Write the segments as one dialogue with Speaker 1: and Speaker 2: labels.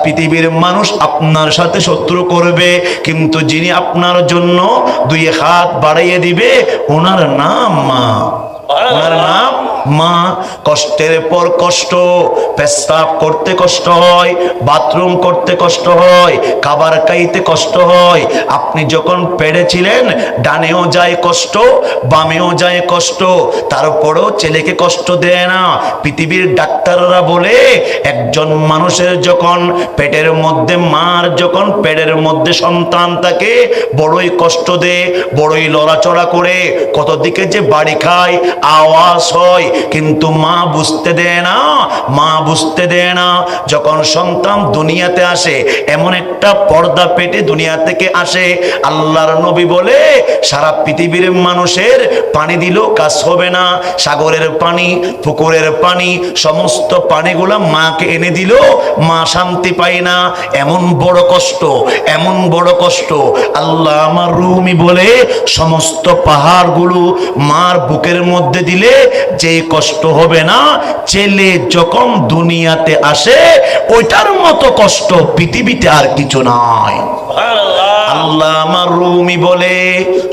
Speaker 1: পৃথিবীর মানুষ আপনার সাথে শত্রু করবে, কিন্তু যিনি আপনার জন্য দুই হাত বাড়িয়ে দিবে ওনার নাম মা, ওনার নাম মা। কষ্টের পর কষ্ট, পেশাব করতে কষ্ট হয়, বাথরুম করতে কষ্ট হয়, খাবার খাইতে কষ্ট হয়। আপনি যখন পেড়েছিলেন ডানেও যায় কষ্ট, বামেও যায় কষ্ট, তারপরেও ছেলেকে কষ্ট দেয় না। পৃথিবীর ডাক্তাররা বলে একজন মানুষের যখন পেটের মধ্যে, মার যখন পেটের মধ্যে সন্তান থাকে বড়ই কষ্ট দেয়, বড়ই লড়াচড়া করে, কত দিকে যে বাড়ি খায়, আওয়াজ হয়, কিন্তু মা বুঝতে দেয় না, মা বুঝতে দেয় না। যখন সন্তান দুনিয়াতে আসে, এমন একটা পর্দা পেটে দুনিয়া থেকে আসে, আল্লাহর নবী বলে সারা পৃথিবীর মানুষের পানি দিলেও কাজ হবে না, সাগরের পানি, পুকুরের পানি, সমস্ত পানিগুলা মাকে এনে দিল, মা শান্তি পায় না। এমন বড় কষ্ট, এমন বড় কষ্ট। আল্লাহ আমার রুমি বলে সমস্ত পাহাড়গুলো মার বুকের মধ্যে দিলে যে কষ্ট হবে না, ছেলে যখন দুনিয়াতে আসে ওইটার মতো কষ্ট পৃথিবীতে আর কিছু নাই। আল্লাহ আমার রুমি বলে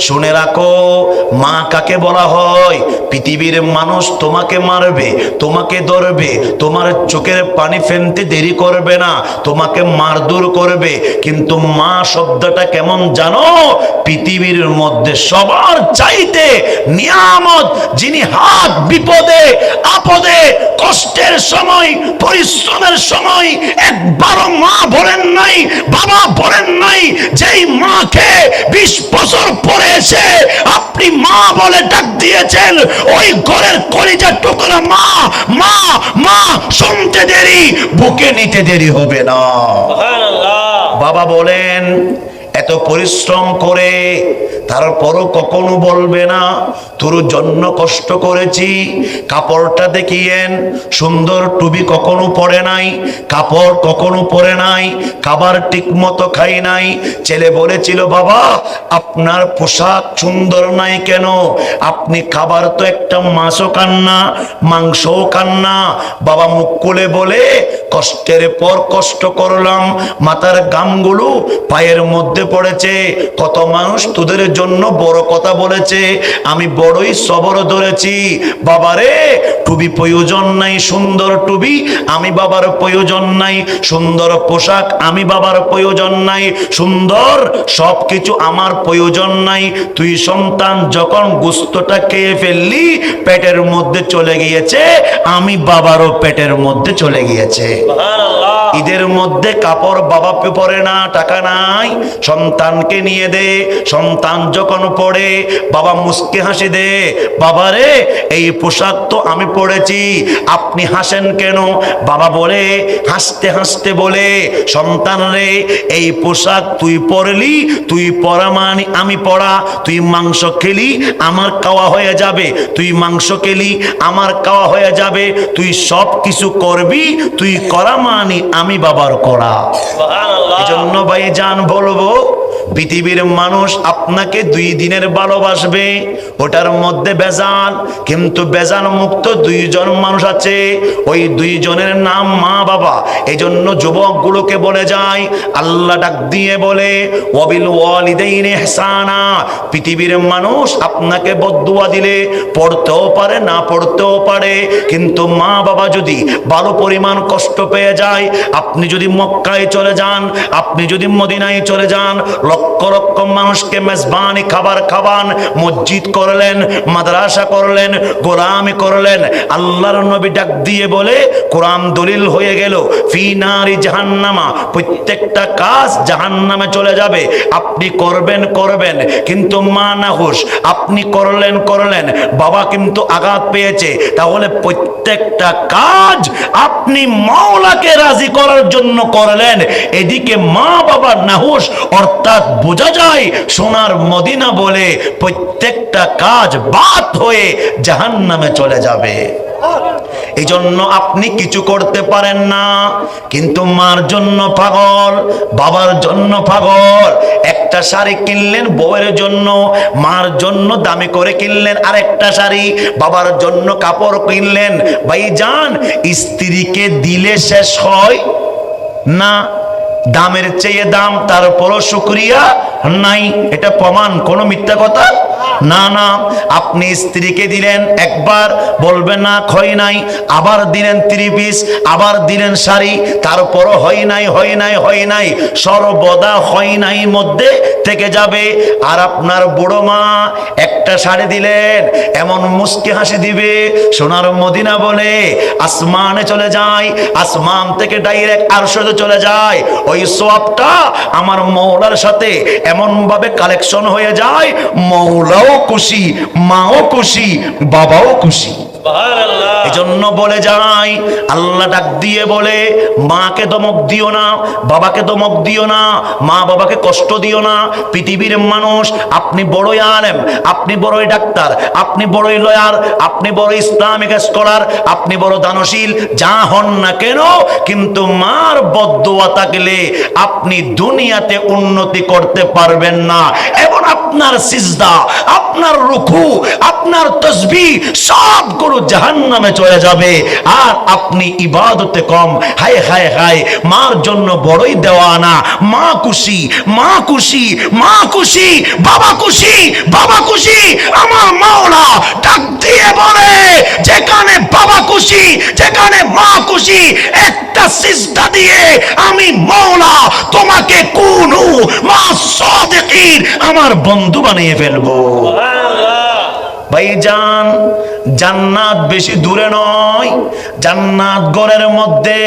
Speaker 1: শুনে রাখো, মা কাকে বলা হয়? পৃথিবীর মানুষ তোমাকে মারবে, তোমাকে ধরবে, তোমার চোখের পানি ফেলতে দেরি করবে না, তোমাকে মারধর করবে, কিন্তু মা শব্দটা কেমন জানো? পৃথিবীর মধ্যে সবার চাইতে নিয়ামত, যিনি হাত বিপদে আপদে কষ্টের সময়, পরিশ্রমের সময় একবারও মা বলেন নাই, বাবা বলেন নাই। যেই মাকে 20 বছর পরে এসে আপনি মা বলে ডাক দিয়েছেন, ওই ঘরের কলিজা টুকরা মা, মা, মা শুনতে দেরি, বুকে নিতে দেরি হবে না। বাবা বলেন এত পরিশ্রম করে তারপরও কখনো বলবে না তোর জন্য কষ্ট করেছি। কাপড়টা দেখিয়েন, সুন্দর টুপি কখনো পরে নাই, কাপড় কখনো পরে নাই, খাবার ঠিক মতো খাই নাই। ছেলে বলেছিল বাবা আপনার পোশাক সুন্দর নাই কেন? আপনি খাবার তো একটা মাছও খান না, মাংসও খান না। বাবা মুখ খুলে বলে কষ্টের পর কষ্ট করলাম, মাথার গামগুলো পায়ের মধ্যে পড়েছে, কত মানুষ তোদের জন্য বড় কথা বলেছে, আমি বড়ই সবর ধরেছি। বাবারে টুপি প্রয়োজন নাই, সুন্দর টুপি আমি বাবার প্রয়োজন নাই, সুন্দর পোশাক আমি বাবার প্রয়োজন নাই, সুন্দর সবকিছু আমার প্রয়োজন নাই। তুই সন্তান যখন গোস্তটা খেয়ে ফেললি পেটের মধ্যে চলে গিয়েছে, আমি বাবারও পেটের মধ্যে চলে গিয়েছে। ঈদের মধ্যে কাপড় বাবা পরে না, টাকা নাই, সন্তানকে নিয়ে দে। সন্তান যখন পড়ে বাবা মুস্কি হাসি দে, বাবারে এই পোশাক তো আমি পড়েছি, আপনি হাসেন কেন? বাবা বলে হাসতে হাসতে বলে সন্তান রে এই পোশাক তুই পরলি, তুই পরা মানে আমি পরা, তুই মাংস খেলি আমার খাওয়া হয়ে যাবে, তুই মাংস খেলি আমার খাওয়া হয়ে যাবে, তুই সব কিছু করবি, তুই করা মানে আমি বাবার করা। এজন্য ভাই জান বলবো পৃথিবীর মানুষ আপনাকে 2 দিনের ভালোবাসবে, ওটার মধ্যে বেজান, কিন্তু বেজান মুক্ত 2 জন মানুষ আছে, ওই 2 জনের নাম মা বাবা। এই জন্য যুবকগুলোকে বলে যায়, আল্লাহ ডাক দিয়ে বলে ওয়াবিল ওয়ালিদাইনি ইহসানা। পৃথিবীর মানুষ আপনাকে বদদুয়া দিলে পড়তেও পারে না পড়তেও পারে, কিন্তু মা বাবা যদি ভালো পরিমাণ কষ্ট পেয়ে যায়, আপনি যদি মক্কায় চলে যান, আপনি যদি মদিনায় চলে যান, লক্ষ লক্ষ মানুষকে মেজবানি খাবার খাওয়ান, মসজিদ করলেন, মাদ্রাসা করলেন, গোলামি করলেন, আল্লাহর নবী ডাক দিয়ে বলে কোরআন দলিল হয়ে গেল ফি নারি জাহান্নামা, প্রত্যেকটা কাজ জাহান্নামে চলে যাবে। আপনি করবেন করবেন, কিন্তু মা নাহুশ, আপনি করলেন করলেন, বাবা কিন্তু আঘাত পেয়েছে, তাহলে প্রত্যেকটা কাজ আপনি মাওলাকে রাজি করার জন্য করলেন, এদিকে মা বাবা নাহুশ, অর্থাৎ বোঝা যায় সোনার মদিনা বলে প্রত্যেকটা কাজ বাদ হয়ে জাহান্নামে চলে যাবে। এই জন্য আপনি কিছু করতে পারেন না, কিন্তু মার জন্য পাগল, বাবার জন্য পাগল। একটা শাড়ি কিনলেন বউয়ের জন্য, মার জন্য দামি করে কিনলেন আরেকটা শাড়ি, বাবার জন্য কাপড় কিনলেন। ভাইজান স্ত্রীকে দিলে শেষ হয়, না, দামের চেয়ে দাম, তারপরও শুকরিয়া নাই। এটা প্রমাণ, কোনো মিথ্যা কথা না। না, আপনি স্ত্রীকে দিলেন একবার, বলবেন না হয় নাই, আবার দিলেন 3 পিস, আবার দিলেন শাড়ি, তারপরও হয় নাই, হয় নাই, হয় নাই, সর্বদা হয় নাই মধ্যে থেকে যাবে। আর আপনার বুড়ো মা একটা শাড়ি দিলেন, এমন মুস্কি হাসি দিবে, সোনার মদিনা বলে আসমানে চলে যায়, আসমান থেকে ডাইরেক্ট আরশে চলে যায়। ওই সওয়াবটা আমার মওলার সাথে এমন ভাবে কালেকশন হয়ে যায়, মওলাও খুশি, মাও খুশি, বাবাও খুশি। এজন্য বলে যাই, আল্লাহ ডাক দিয়ে বলে, মাকে ধমক দিও না, বাবাকে ধমক দিও না, মা বাবাকে কষ্ট দিও না। পৃথিবীর মানুষ, আপনি বড়ই আলেম, আপনি বড়ই ডাক্তার, আপনি বড়ই লয়ার, আপনি বড় ইসলামিক স্কলার, আপনি বড় দানশীল, যা হন না কেন, কিন্তু মার বদদুয়া থাকলে আপনি দুনিয়াতে উন্নতি করতে পারবেন না। এবং আপনার সিজদা, আপনার রুকু, আপনার তাসবিহ সবগুলো জাহান্নামে চলে যাবে। আর আপনি ইবাদতে কম। হায় হায় হায়, মার জন্য বড়ই দেওয়ানা। মা খুশি, মা খুশি, মা খুশি, বাবা খুশি, বাবা খুশি। আমার মাওলা ডাক দিয়ে বলে, যেখানে বাবা খুশি, যেখানে মা খুশি, একটা সিজদা দিয়ে আমি মাওলা তোমাকে কুনু মা সাদিকিন, আমার বন্ধু বানিয়ে ফেলবো। ভাইজান, জান্নাত বেশি দূরে নয়, জান্নাত ঘরের মধ্যে।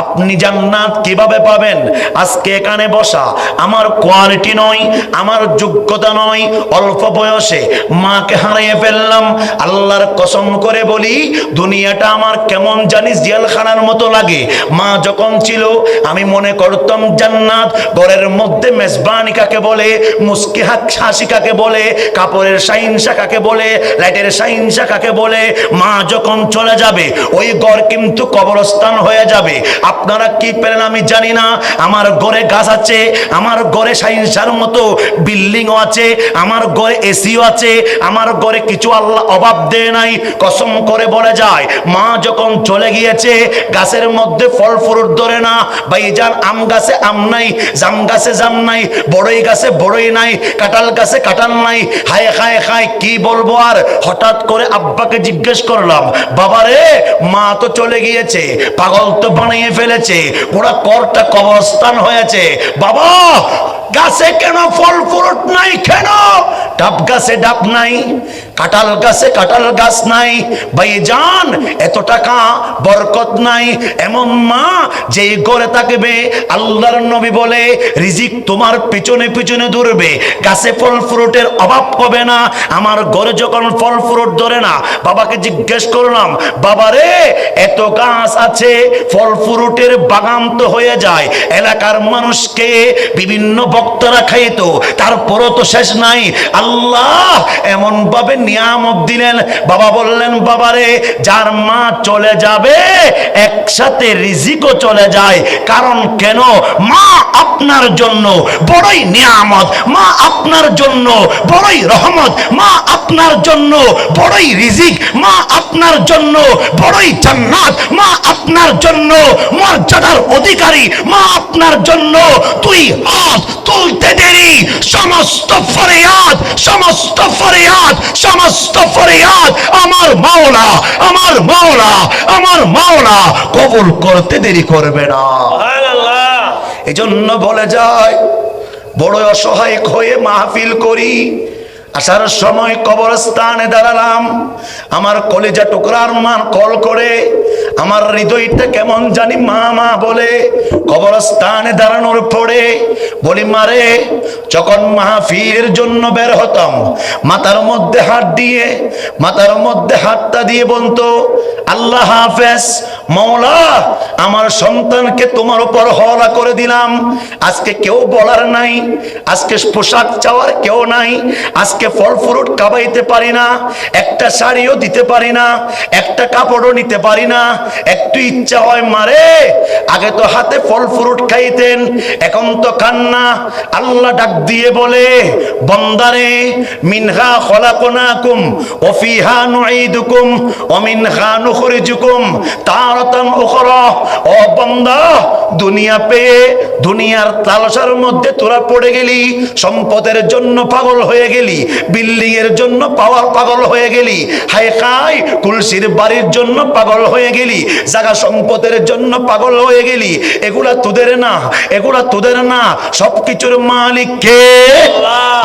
Speaker 1: আপনি জান্নাত কিভাবে পাবেন? আজকে এখানে বসা আমার কোয়ালিটি নয়, আমার যোগ্যতা নয়, অল্প বয়সে মাকে হারিয়ে ফেললাম। আল্লাহর কসম করে বলি, দুনিয়াটা আমার কেমন জানি জেলখানার মতো লাগে। মা যখন ছিল আমি মনে করতাম জান্নাত। ঘরের মধ্যে মেজবানি কাকে বলে, মুস্কি হাসি কাকে বলে, কাপড়ের সাইনসা কাকে বলে, লাইটের সাইনসা কাকে বলে। মা যখন চলে যাবে, ওই ঘর কিন্তু কবরস্থান হয়ে যাবে। আপনারা কি পেলেন আমি জানি না। আমার ঘরে গাছ আছে, আমার ঘরে সাইনসার মতো বিল্ডিংও আছে, আমার ঘরে এসিও আছে, আমার ঘরে কিছু আল্লাহ অভাব দেয় নাই। কসম করে বলে যায়, মা যখন চলে গিয়েছে, গাছের মধ্যে ফল ফ্রুট ধরে না। ভাইজান, আম গাছে আম নাই, জাম গাছে জাম নাই, বড়ই গাছে বড়ই নাই, কাঁঠাল গাছে কাঁঠাল নাই। হায় হায় হায়, কি বলবো আর। হঠাৎ করে আব্বাকে জিজ্ঞেস করলাম, বাবারে, মা তো চলে গিয়েছে, পাগল তো বানিয়ে ফেলেছে, পুরা করটা কবরস্থান হয়েছে। বাবা, গাছে কেন ফল ফ্রুট নাই? কেন? ডাব গাছে ডাব নাই, কাঁঠাল গাছে কাঁঠাল গাছ নাই। ভাইজান, এত টাকা বরকত নাই। এমন মা যেই ঘরে থাকবে, আল্লাহর নবী বলে, রিজিক তোমার পিছনে পিছনে দৌড়বে, গাছে ফল ফ্রুটের অভাব হবে না। আমার ঘরে যখন ফল ফ্রুট ধরে না, বাবাকে জিজ্ঞেস করলাম, বাবারে, এত গাছ আছে, ফল ফ্রুটের বাগান তো হয়ে যায়, এলাকার মানুষকে বিভিন্ন বক্তারা খাইতো, তারপরও তো শেষ নাই। আল্লাহ এমন ভাবে নিয়ামত দিলেন। বাবা বললেন, বাবারে, যার মা চলে যাবে, একসাথে রিজিকও চলে যায়। কারণ কেন? মা আপনার জন্য বড়ই নিয়ামত, মা আপনার জন্য বড়ই রহমত, মা আপনার জন্য বড়ই রিজিক, মা আপনার জন্য বড়ই জান্নাত, মা আপনার জন্য মর্যাদার অধিকারী, মা আপনার জন্য তুই হাত তুলতে দেরি সমস্ত ফরিয়াদ, সমস্ত ফরিয়াদ, সমস্ত ফরিয়াদ আমার মাওলা, আমার মাওলা, আমার মাওলা কবুল করতে দেরি করবে না। এজন্য বলে যায়, বড় অসহায় হয়ে মাহফিল করি। আসার সময় কবরস্থানে দাঁড়ালাম, আমার কলিজা টুকরার মান কল করে, আমার হৃদয়টা কেমন জানি মা মা বলে। কবরস্থানে দাঁড়ানোর পরে বলি, মারে, যখন মাহফিলের জন্য বের হতাম, মাথার মধ্যে হাত দিয়ে, মাথার মধ্যে হাতটা দিয়ে বলতো, আল্লাহ হাফেজ, মওলা, আমার সন্তানকে তোমার উপর হওয়ালা করে দিলাম। আজকে কেউ বলার নাই, আজকে পোশাক চাওয়ার কেউ নাই, আজকে মাকে ফল ফ্রুট খাওয়াইতে পারি না, একটা শাড়িও দিতে পারি না, একটা কাপড়ও নিতে পারি না। একটু ইচ্ছা হয় মারে, আগে তো হাতে ফল ফ্রুট খাইতেন, এখন তো খান না। আল্লাহ ডাক দিয়ে বলে, বান্দারে, মিনহা খলাকনাকুম ওয়া ফিহা নুঈদুকুম ওয়া মিনহা নুখরিজুকুম তারাতান উখরা। ও বান্দা, দুনিয়া পেয়ে দুনিয়ার তালসার মধ্যে তোরা পড়ে গেলি, সম্পদের জন্য পাগল হয়ে গেলি, বিল্ডিং এর জন্য পাগল হয়ে গেলি, হায় খাই কুলসির বাড়ির জন্য পাগল হয়ে গেলি, জায়গা সম্পদের জন্য পাগল হয়ে গেলি। এগুলা তোদের না, এগুলা তোদের না, সবকিছুর মালিক কে?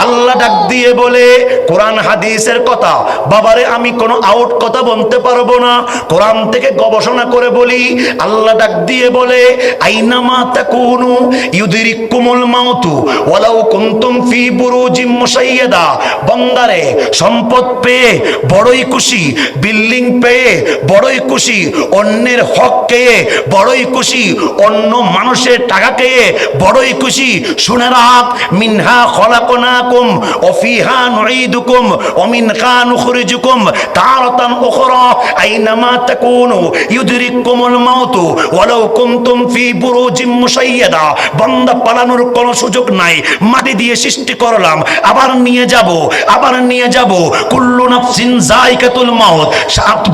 Speaker 1: আল্লাহ ডাক দিয়ে বলে, কোরআন হাদিসের কথা বাবারে আমি কোনো আউট কথা বলতে পারবো না, কোরআন থেকে গবেষণা করে বলি। আল্লাহ ডাক দিয়ে বলে, আইনামা তাকুনু ইউদরিকুমুল মাউতু ওয়ালাউ কুনতুম ফি বুরুজিম মুশাইয়াদা। বান্দারে, সম্পদ পেয়ে বড়ই খুশি, বিল্ডিং পেয়ে বড়ই খুশি, অন্যের হক পেয়ে বড়ই খুশি, অন্য মানুষের টাকা পেয়ে বড়ই খুশি। শুনে রাখ, মিনহা খলাকনাকুম ওয়া ফিহা নুঈদুকুম ওয়া মিনহা নুখরিজুকুম তারাতান উখরা। আইনামা তাকুনু ইউদরিকুমুল মাউতু ওয়ালাউ কুনতুম ফি বুরুজিম মুশাইয়াদা। বান্দা, পালানোর কোনো সুযোগ নাই, মাটি দিয়ে সৃষ্টি করলাম, আবার নিয়ে যাব, আবার নিয়ে যাব। কুল্লু নাফসিন যায়কাতুল মাউত।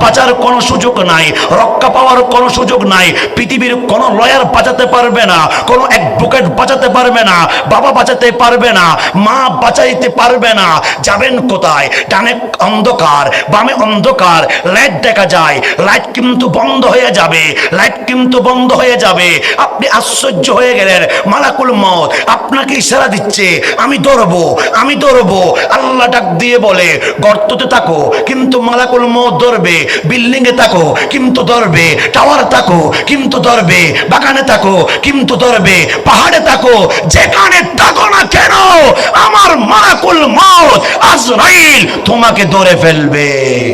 Speaker 1: বাঁচার কোনো সুযোগ নাই, রক্ষা পাওয়ার কোনো সুযোগ নাই। পৃথিবীর কোনো লয়ার বাঁচাতে পারবে না, কোনো অ্যাডভোকেট বাঁচাতে পারবে না, বাবা বাঁচাতে পারবে না, মা বাঁচাইতে পারবে না। যাবেন কোথায়? ডানে অন্ধকার, বামে অন্ধকার, লাইট দেখা যায়, লাইট কিন্তু বন্ধ হয়ে যাবে, লাইট কিন্তু বন্ধ হয়ে যাবে। আপনি আশ্চর্য হয়ে গেলেন, মালাকুল মউত আপনাকে ইশারা দিচ্ছে, আমি ধরবো, আমি ধরবো। আল্লাহ ডাক দিয়ে বলে, গর্ততে থাকো কিন্তু মালাকুল মউত ধরবে, বিল্ডিং এ থাকো কিন্তু ধরবে, টাওয়ার থাকো কিন্তু ধরবে, বাগানে থাকো কিন্তু ধরবে, পাহাড়ে থাকো, যেখানে থাকো না কেন আমার মালাকুল মউত আজরাইল তোমাকে ধরে ফেলবে।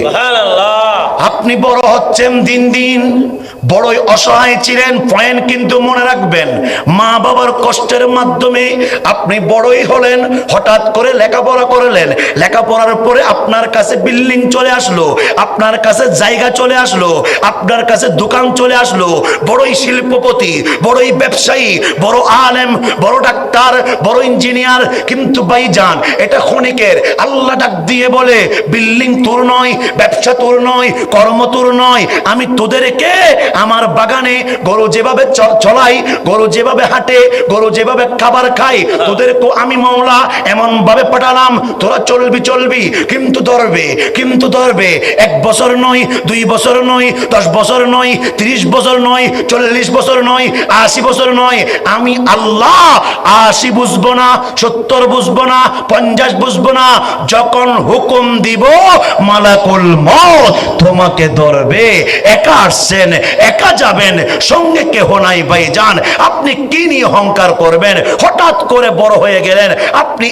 Speaker 1: সুবহানাল্লাহ। আপনি বড় হচ্ছেন দিন দিন, বড়ই অসহায় ছিলেন, পয়েন্ট কিন্তু মনে রাখবেন, মা বাবার কষ্টের মাধ্যমে আপনি বড়ই হলেন। হঠাৎ করে লেখাপড়া করলেন, লেখাপড়ার পরে আপনার কাছে বিল্ডিং চলে আসলো, আপনার কাছে জায়গা চলে আসলো, আপনার কাছে দোকান চলে আসলো, বড়ই শিল্পপতি, বড়ই ব্যবসায়ী, বড় আলেম, বড় ডাক্তার, বড় ইঞ্জিনিয়ার। কিন্তু ভাইজান, এটা ক্ষণিকের। আল্লাহ ডাক দিয়ে বলে, বিল্ডিং তোর নয়, ব্যবসা তোর নয়, কর্ম তোর নয়, আমি তোদেরকে আমার বাগানে গরু যেভাবে চলাই, গরু যেভাবে হাঁটে, গরু যেভাবে খাবার খাই, তোদেরকে আমি মওলা এমন ভাবে পাঠালাম, তোরা চলবি চলবি কিন্তু ধরবে, কিন্তু ধরবে। 1 বছর নয়, 2 বছর নয়, 10 বছর নয়, 30 বছর নয়, 40 বছর নয়, 80 বছর নয়। আমি আল্লাহ 80 বুঝবো না, 70 বুঝবো না, 50 বুঝবো না। যখন হুকুম দিব মালাকুল মউত তোমাকে ধরবে। একা আসছেন, একা যাবেন, সঙ্গে কেহ নাই ভাইজান। আপনি কি নিয়ে অহংকার করবেন? হঠাৎ করে বড় হয়ে গেলেন, আপনি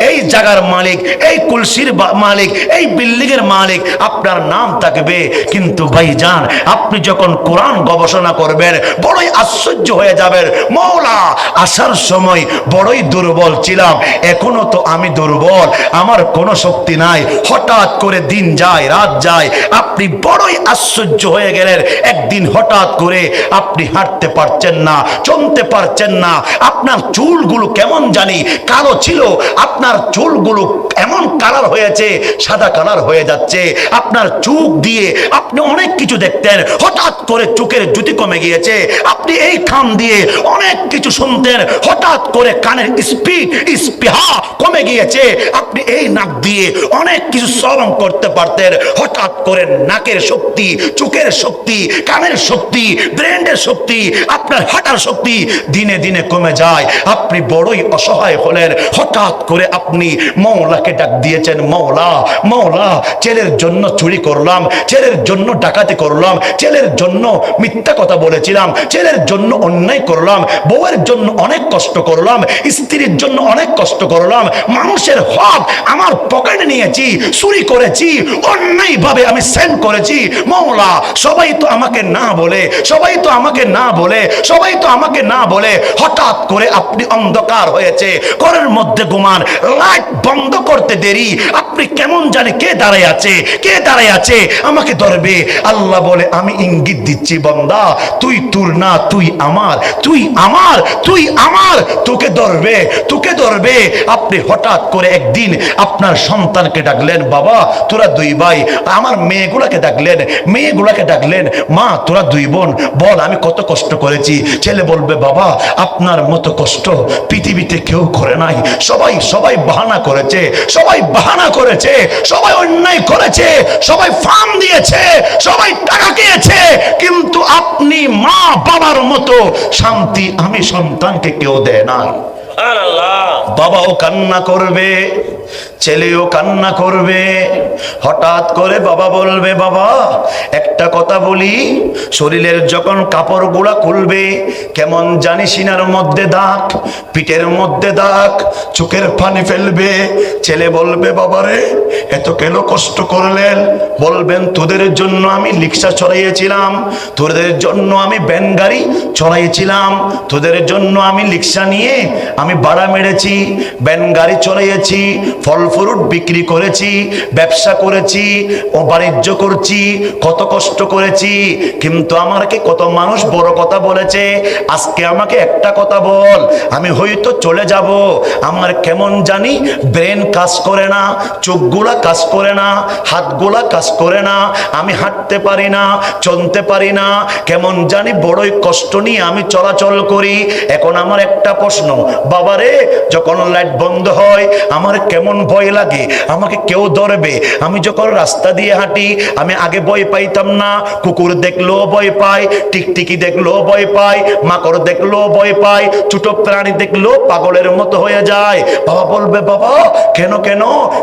Speaker 1: এই জায়গার মালিক, এই কুলসির মালিক, এই বিল্ডিং এর মালিক, আপনার নাম থাকবে। কিন্তু ভাইজান, আপনি যখন কোরআন গবেষণা করবেন বড়ই আশ্চর্য হয়ে যাবেন, মওলা আসার সময় বড়ই দুর্বল ছিলাম, এখনো তো আমি দুর্বল, আমার কোনো শক্তি নাই। হঠাৎ করে দিন যায়, রাত যায়, আপনি বড়ই আশ্চর্য হয়ে গেলেন। একদিন হঠাৎ করে আপনি হাঁটতে পারছেন না, চলতে পারছেন না, আপনার চুলগুলো কেমন জানি কালো ছিল, আপনার চুলগুলো এমন কালার হয়েছে, সাদা কালার হয়ে যাচ্ছে। আপনার চোখ দিয়ে আপনি অনেক কিছু দেখতেন, হঠাৎ করে চোখের জ্যোতি কমে গিয়েছে। আপনি এই কান দিয়ে অনেক কিছু শুনতেন, হঠাৎ করে কানের স্পৃহা কমে গিয়েছে। আপনি এই নাক দিয়ে অনেক কিছু শ্রবণ করতে পারতেন, হঠাৎ করে নাকের শক্তি, চোখের শক্তি, কানের শক্তি, ব্রেনের শক্তি, আপনার হাঁটার শক্তি দিনে দিনে কমে যায়। আপনি বড়ই অসহায় হলেন। হঠাৎ করে আপনি মওলাকে ডাক দিয়েছেন, মওলা, মওলা, ছেলের জন্য চুরি করলাম, ছেলের জন্য ডাকাতি করলাম, ছেলের জন্য মিথ্যা কথা বলেছিলাম, ছেলের জন্য অন্যায় করলাম, বউয়ের জন্য অনেক কষ্ট করলাম, স্ত্রীর জন্য অনেক কষ্ট করলাম, মানুষের হক আমার পকেটে নিয়েছি, চুরি করেছি, অন্যায় ভাবে আমি সেন্ড করেছি। মওলা, সবাই তো আমাকে না বলে, সবাই তো আমাকে না বলে, সবাই তো আমাকে না বলে, হঠাৎ করে আপনি অন্ধকার হয়েছে, ঘরের মধ্যে ঘুমান, লাইট বন্ধ করতে দেরি, আপনি কেমন জানে কে দাঁড়ায় আছে, কে দাঁড়ায় আছে, আমাকে ধরবে। আল্লাহ বলে, আমি ইঙ্গিত দিচ্ছি বান্দা, তুই তোর না, তুই আমার, তুই আমার, তুই আমার, তোকে ধরবে, তোকে ধরবে। আপনি হঠাৎ করে একদিন আপনার সন্তানকে ডাকলেন, বাবা তোরা দুই ভাই, আমার মেয়েগুলাকে ডাকলেন, মেয়েগুলাকে ডাকলেন, মা তোরা দুই বোন, বল আমি কত কষ্ট করেছি। ছেলে বলবে, বাবা আপনার মতো কষ্ট পৃথিবীতে কেউ করে নাই, সবাই সবাই বাহানা করেছে, সবাই বাহানা করেছে, সবাই অন্যায় করেছে, সবাই ফার্ম দিয়েছে, সবাই টাকা খেয়েছে, কিন্তু আপনি মা বাবার মতো শান্তি আমি সন্তানকে কেউ দেয় না। বাবাও কান্না করবে, ছেলেও কান্না করবে। হঠাৎ করে বাবা বলবে, বাবা একটা কথা বলি, শরীরের যখন কাপড়গুলা খুলবে কেমন জানি সিনার মধ্যে দাগ, পিঠের মধ্যে দাগ, চোখের পানি ফেলবে। ছেলে বলবে, বাবারে এত কেন কষ্ট করলেন? বলবেন, তোদের জন্য আমি রিক্সা চড়াইয়েছিলাম, তোদের জন্য আমি ভ্যান গাড়ি চড়াইয়েছিলাম, তোদের জন্য আমি রিক্সা নিয়ে আমি ভাড়া মেরেছি, ভ্যান গাড়ি চড়াইয়েছি, ফল ফ্রুট বিক্রি করেছি, ব্যবসা করেছি, ও বাণিজ্য করছি, কত কষ্ট করেছি, কিন্তু আমাকে কত মানুষ বড় কথা বলেছে। আজকে আমাকে একটা কথা বল, আমি হয়তো চলে যাব, আমার কেমন জানি ব্রেন কাজ করে না, চোখগুলা কাজ করে না, হাতগুলা কাজ করে না, আমি হাঁটতে পারি না, চলতে পারি না, কেমন জানি বড়ই কষ্ট নিয়ে আমি চলাচল করি। এখন আমার একটা প্রশ্ন, বাবারে যখন লাইট বন্ধ হয় আমার কেমন ভয় লাগে, আমাকে কেউ ধরবে। আমি যখন রাস্তা দিয়ে হাঁটি আমি আগে ভয় পাইতাম না, কুকুর দেখলেও ভয় পাই, টিকটিকি দেখলেও ভয় পাই, মাকড় দেখলেও ভয় পাই, ছোট প্রাণী দেখলেও পাগলের মতো হয়ে যায়। বাবা বলবে, বাবা কেন কেন?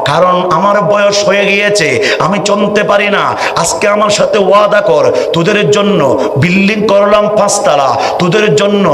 Speaker 1: কারণ আমার বয়স হয়ে গিয়েছে, আমি চলতে পারি না। আজকে আমার সাথে ওয়াদা কর, তোদের জন্য বিল্ডিং করলাম 5 তলা, তোদের জন্য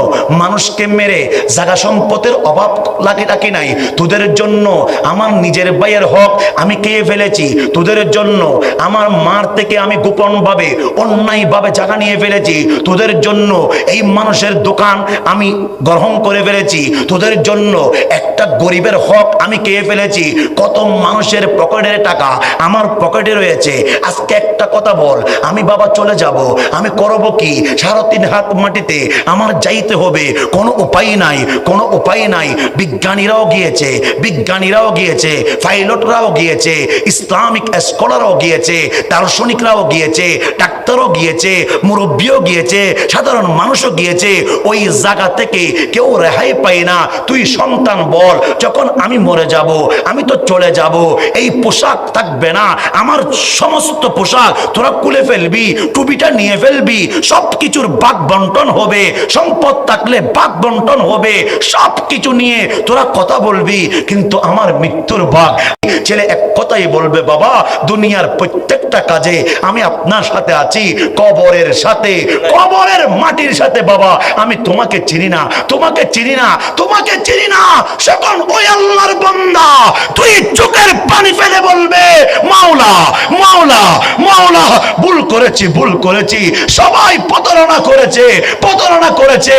Speaker 1: মানুষকে মেরে জায়গা সম্পদের অভাব লাগে রাখি নাই, তোদের জন্য আমার নিজের ভাইয়ের হক আমি খেয়ে ফেলেছি, তোদের জন্য আমার মার থেকে আমি গোপন ভাবে অন্যায় ভাবে জায়গা নিয়ে ফেলেছি, তোদের জন্য এই মানুষের দোকান আমি গ্রহণ করে ফেলেছি, তোদের জন্য একটা গরিবের হক আমি খেয়ে ফেলেছি, কত মানুষের পকেটের টাকা আমার পকেটে রয়েছে। আজকে একটা কথা বল, আমি বাবা চলে যাব, আমি করব কি? 3.5 হাত মাটিতে আমার যাইতে হবে, কোনো উপায় নাই, কোনো উপায় নাই। বিজ্ঞানীরাও গিয়েছে, বিজ্ঞানীরাও গিয়েছে, পাইলটরাও গিয়েছে, ইসলামিক স্কলারও গিয়েছে, দার্শনিকরাও গিয়েছে, ডাক্তারও গিয়েছে, মুরব্বীও গিয়েছে, সাধারণ মানুষও গিয়েছে, ওই জায়গা থেকে কেউ রেহাই পায় না। তুই সন্তান বল, যখন আমি মরে যাব, আমি তো চলে যাব, এই পোশাক থাকবে না, আমার সমস্ত পোশাক তোরা খুলে ফেলবি, টুপিটা নিয়ে ফেলবি, সব কিছুর ভাগ বন্টন হবে, সম্পদ থাকলে ভাগ বন্টন হবে, সব কিছু নিয়ে তোরা কথা বলবি, কিন্তু আমার মৃত্যুর ভাগ। ছেলে এক কথাই বলবে, বাবা দুনিয়ার প্রত্যেকটা কাজে আমি আপনার সাথে আছি, কবরের সাথে, কবরের মাটির সাথে। বাবা আমি তোমাকে চিনি না, তোমাকে চিনি না, তোমাকে চিনি না। যখন ওই আল্লাহর বান্দা তুই চোখের পানি ফেলে বলবে, মাওলা মাওলা মাওলা, ভুল করেছি, ভুল করেছি, সবাই প্রতারণা করেছে, প্রতারণা করেছে।